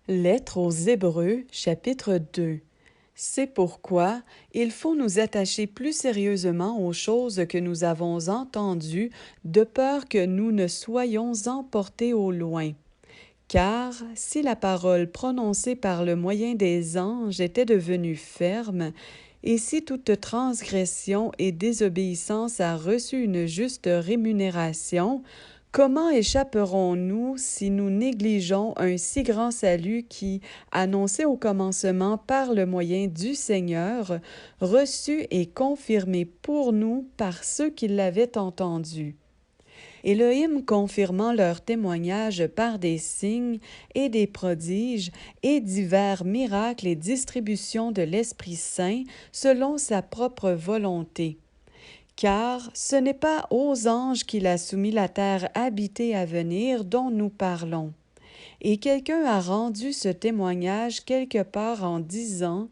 Lettre aux Hébreux, chapitre 2. C'est pourquoi il faut nous attacher plus sérieusement aux choses que nous avons entendues, de peur que nous ne soyons emportés au loin. Car si la parole prononcée par le moyen des anges était devenue ferme, et si toute transgression et désobéissance a reçu une juste rémunération, comment échapperons-nous si nous négligeons un si grand salut qui, annoncé au commencement par le moyen du Seigneur, reçu et confirmé pour nous par ceux qui l'avaient entendu? Élohim confirmant leur témoignage par des signes et des prodiges et divers miracles et distributions de l'Esprit Saint selon sa propre volonté. Car ce n'est pas aux anges qu'il a soumis la terre habitée à venir dont nous parlons. Et quelqu'un a rendu ce témoignage quelque part en disant: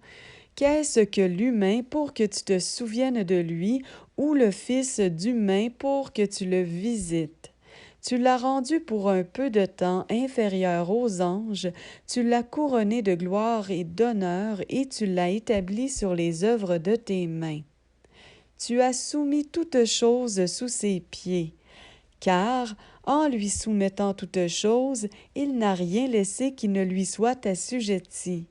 Qu'est-ce que l'humain pour que tu te souviennes de lui, ou le Fils d'humain pour que tu le visites? Tu l'as rendu pour un peu de temps inférieur aux anges, tu l'as couronné de gloire et d'honneur, et tu l'as établi sur les œuvres de tes mains. Tu as soumis toutes choses sous ses pieds, car, en lui soumettant toutes choses, il n'a rien laissé qui ne lui soit assujetti.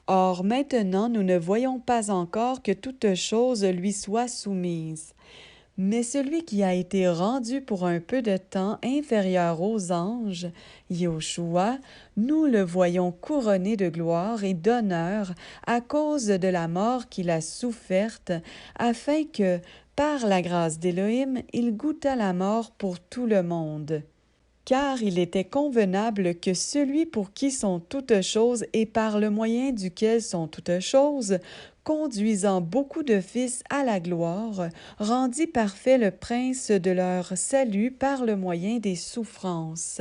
Or maintenant nous ne voyons pas encore que toute chose lui soit soumise. Mais celui qui a été rendu pour un peu de temps inférieur aux anges, Yahushua, nous le voyons couronné de gloire et d'honneur à cause de la mort qu'il a soufferte, afin que, par la grâce d'Élohim, il goûtât la mort pour tout le monde. Car il était convenable que celui pour qui sont toutes choses et par le moyen duquel sont toutes choses, conduisant beaucoup de fils à la gloire, rendit parfait le prince de leur salut par le moyen des souffrances.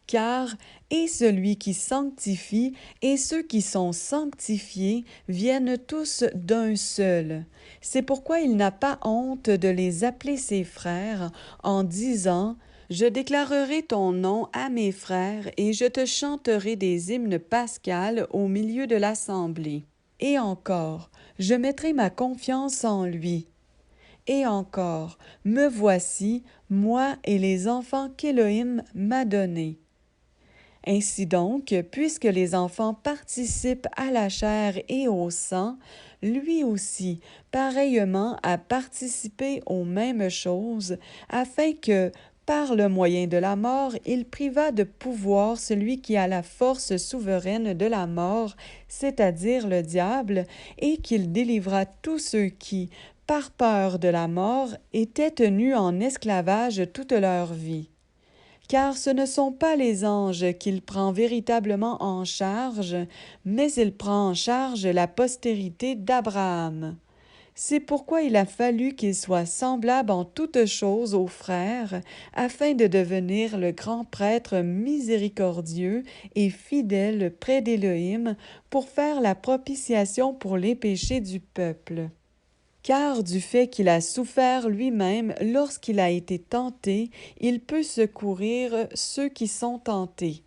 Car et celui qui sanctifie et ceux qui sont sanctifiés viennent tous d'un seul. C'est pourquoi il n'a pas honte de les appeler ses frères en disant: Je déclarerai ton nom à mes frères et je te chanterai des hymnes pascals au milieu de l'assemblée. Et encore, je mettrai ma confiance en lui. Et encore, me voici, moi et les enfants qu'Élohim m'a donnés. Ainsi donc, puisque les enfants participent à la chair et au sang, lui aussi, pareillement, a participé aux mêmes choses, afin que, par le moyen de la mort, il privât de pouvoir celui qui a la force souveraine de la mort, c'est-à-dire le diable, et qu'il délivra tous ceux qui, par peur de la mort, étaient tenus en esclavage toute leur vie. Car ce ne sont pas les anges qu'il prend véritablement en charge, mais il prend en charge la postérité d'Abraham. C'est pourquoi il a fallu qu'il soit semblable en toutes choses aux frères, afin de devenir le grand prêtre miséricordieux et fidèle près d'Élohim pour faire la propitiation pour les péchés du peuple. Car du fait qu'il a souffert lui-même lorsqu'il a été tenté, il peut secourir ceux qui sont tentés.